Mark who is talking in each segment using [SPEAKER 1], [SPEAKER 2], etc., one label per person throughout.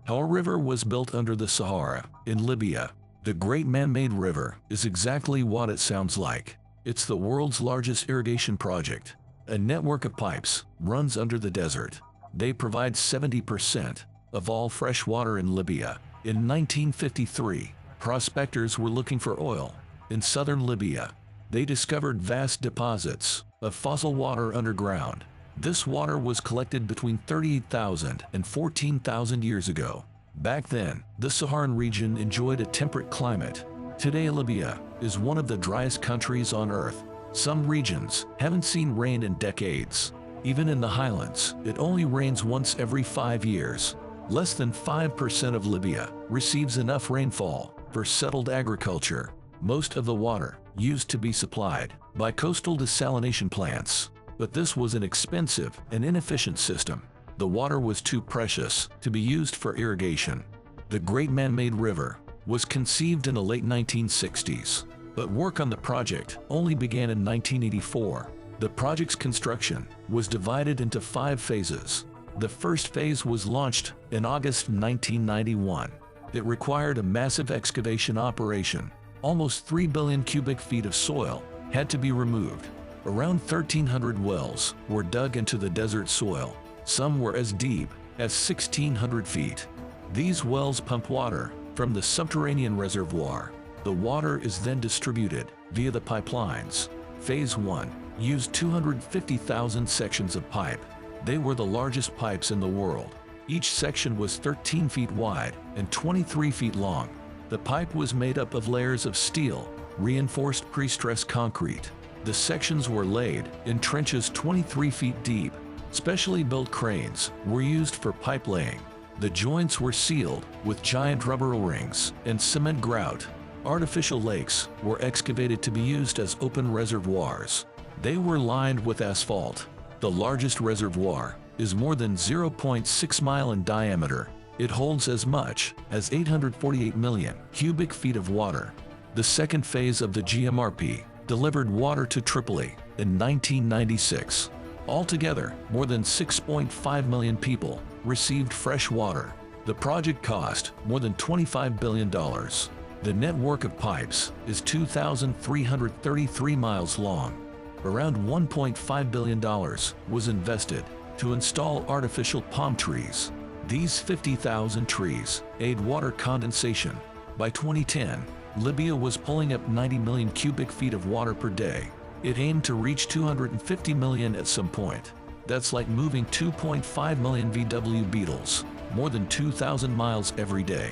[SPEAKER 1] Our river was built under the Sahara, in Libya. The Great Man-Made River is exactly what it sounds like. It's the world's largest irrigation project. A network of pipes runs under the desert. They provide 70% of all fresh water in Libya. In 1953, prospectors were looking for oil. In southern Libya, they discovered vast deposits of fossil water underground. This water was collected between 38,000 and 14,000 years ago. Back then, the Saharan region enjoyed a temperate climate. Today, Libya is one of the driest countries on earth. Some regions haven't seen rain in decades. Even in the highlands, it only rains once every 5 years. Less than 5% of Libya receives enough rainfall for settled agriculture. Most of the water used to be supplied by coastal desalination plants. But this was an expensive and inefficient system. The water was too precious to be used for irrigation. The Great Man-Made River was conceived in the late 1960s, but work on the project only began in 1984. The project's construction was divided into 5 phases. The first phase was launched in August 1991. It required a massive excavation operation. Almost 3 billion cubic feet of soil had to be removed. Around 1,300 wells were dug into the desert soil. Some were as deep as 1,600 feet. These wells pump water from the subterranean reservoir. The water is then distributed via the pipelines. Phase 1 used 250,000 sections of pipe. They were the largest pipes in the world. Each section was 13 feet wide and 23 feet long. The pipe was made up of layers of steel, reinforced pre-stressed concrete. The sections were laid in trenches 23 feet deep. Specially built cranes were used for pipe laying. The joints were sealed with giant rubber O-rings and cement grout. Artificial lakes were excavated to be used as open reservoirs. They were lined with asphalt. The largest reservoir is more than 0.6 miles in diameter. It holds as much as 848 million cubic feet of water. The second phase of the GMRP delivered water to Tripoli in 1996. Altogether, more than 6.5 million people received fresh water. The project cost more than $25 billion. The network of pipes is 2,333 miles long. Around $1.5 billion was invested to install artificial palm trees. These 50,000 trees aid water condensation. By 2010, Libya was pulling up 90 million cubic feet of water per day. It aimed to reach 250 million at some point. That's like moving 2.5 million VW Beetles, more than 2,000 miles every day.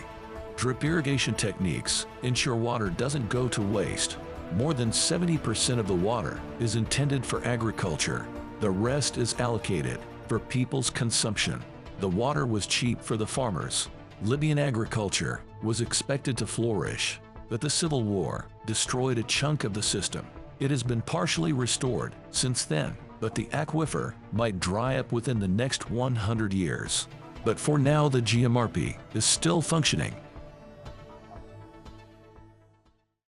[SPEAKER 1] Drip irrigation techniques ensure water doesn't go to waste. More than 70% of the water is intended for agriculture. The rest is allocated for people's consumption. The water was cheap for the farmers. Libyan agriculture was expected to flourish, but the civil war destroyed a chunk of the system. It has been partially restored since then, but the aquifer might dry up within the next 100 years. But for now, the GMRP is still functioning.